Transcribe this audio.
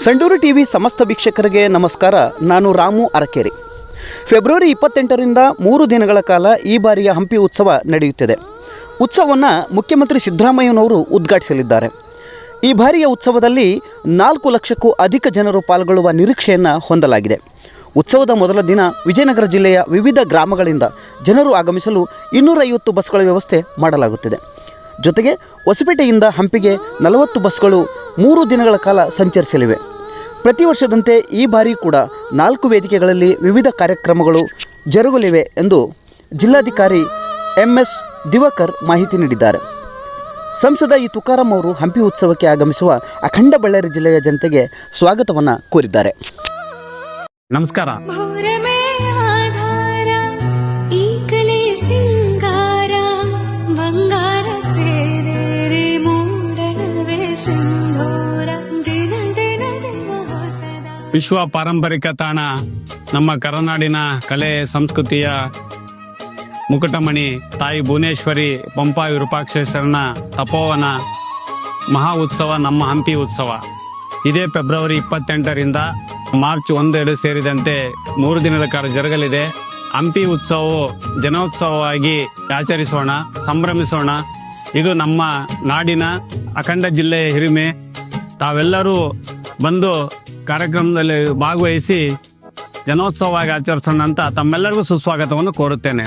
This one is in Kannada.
ಸಂಡೂರು ಟಿವಿ ಸಮಸ್ತ ವೀಕ್ಷಕರಿಗೆ ನಮಸ್ಕಾರ. ನಾನು ರಾಮು ಅರಕೇರಿ. ಫೆಬ್ರವರಿ 28ರಿಂದ 3 ದಿನಗಳ ಕಾಲ ಈ ಬಾರಿಯ ಹಂಪಿ ಉತ್ಸವ ನಡೆಯುತ್ತಿದೆ. ಉತ್ಸವವನ್ನು ಮುಖ್ಯಮಂತ್ರಿ ಸಿದ್ದರಾಮಯ್ಯನವರು ಉದ್ಘಾಟಿಸಲಿದ್ದಾರೆ. ಈ ಬಾರಿಯ ಉತ್ಸವದಲ್ಲಿ 4 ಲಕ್ಷಕ್ಕೂ ಅಧಿಕ ಜನರು ಪಾಲ್ಗೊಳ್ಳುವ ನಿರೀಕ್ಷೆಯನ್ನು ಹೊಂದಲಾಗಿದೆ. ಉತ್ಸವದ ಮೊದಲ ದಿನ ವಿಜಯನಗರ ಜಿಲ್ಲೆಯ ವಿವಿಧ ಗ್ರಾಮಗಳಿಂದ ಜನರು ಆಗಮಿಸಲು 250 ಬಸ್ಗಳ ವ್ಯವಸ್ಥೆ ಮಾಡಲಾಗುತ್ತಿದೆ. ಜೊತೆಗೆ ಹೊಸಪೇಟೆಯಿಂದ ಹಂಪಿಗೆ 40 ಬಸ್ಗಳು 3 ದಿನಗಳ ಕಾಲ ಸಂಚರಿಸಲಿವೆ. ಪ್ರತಿ ವರ್ಷದಂತೆ ಈ ಬಾರಿ ಕೂಡ 4 ವೇದಿಕೆಗಳಲ್ಲಿ ವಿವಿಧ ಕಾರ್ಯಕ್ರಮಗಳು ಜರುಗಲಿವೆ ಎಂದು ಜಿಲ್ಲಾಧಿಕಾರಿ MS ದಿವಾಕರ್ ಮಾಹಿತಿ ನೀಡಿದ್ದಾರೆ. ಸಂಸದ ತುಕಾರಾಂ ಅವರು ಹಂಪಿ ಉತ್ಸವಕ್ಕೆ ಆಗಮಿಸುವ ಅಖಂಡ ಬಳ್ಳಾರಿ ಜಿಲ್ಲೆಯ ಜನತೆಗೆ ಸ್ವಾಗತವನ್ನು ಕೋರಿದ್ದಾರೆ. ನಮಸ್ಕಾರ. ವಿಶ್ವ ಪಾರಂಪರಿಕ ತಾಣ ನಮ್ಮ ಕರುನಾಡಿನ ಕಲೆ ಸಂಸ್ಕೃತಿಯ ಮುಕುಟಮಣಿ ತಾಯಿ ಭುವನೇಶ್ವರಿ ಪಂಪಾ ವಿರೂಪಾಕ್ಷೇಶ್ವರನ ತಪೋವನ ಮಹಾ ಉತ್ಸವ ನಮ್ಮ ಹಂಪಿ ಉತ್ಸವ ಇದೇ ಫೆಬ್ರವರಿ 28ರಿಂದ ಮಾರ್ಚ್ 1-2 ಸೇರಿದಂತೆ 3 ದಿನದ ಕಾಲ ಜರುಗಲಿದೆ. ಹಂಪಿ ಉತ್ಸವವು ಜನೋತ್ಸವವಾಗಿ ಆಚರಿಸೋಣ, ಸಂಭ್ರಮಿಸೋಣ. ಇದು ನಮ್ಮ ನಾಡಿನ ಅಖಂಡ ಜಿಲ್ಲೆಯ ಹಿರಿಮೆ. ತಾವೆಲ್ಲರೂ ಬಂದು ಕಾರ್ಯಕ್ರಮದಲ್ಲಿ ಭಾಗವಹಿಸಿ ಜನೋತ್ಸವವಾಗಿ ಆಚರಿಸೋಣ ಅಂತ ತಮ್ಮೆಲ್ಲರಿಗೂ ಸುಸ್ವಾಗತವನ್ನು ಕೋರುತ್ತೇನೆ.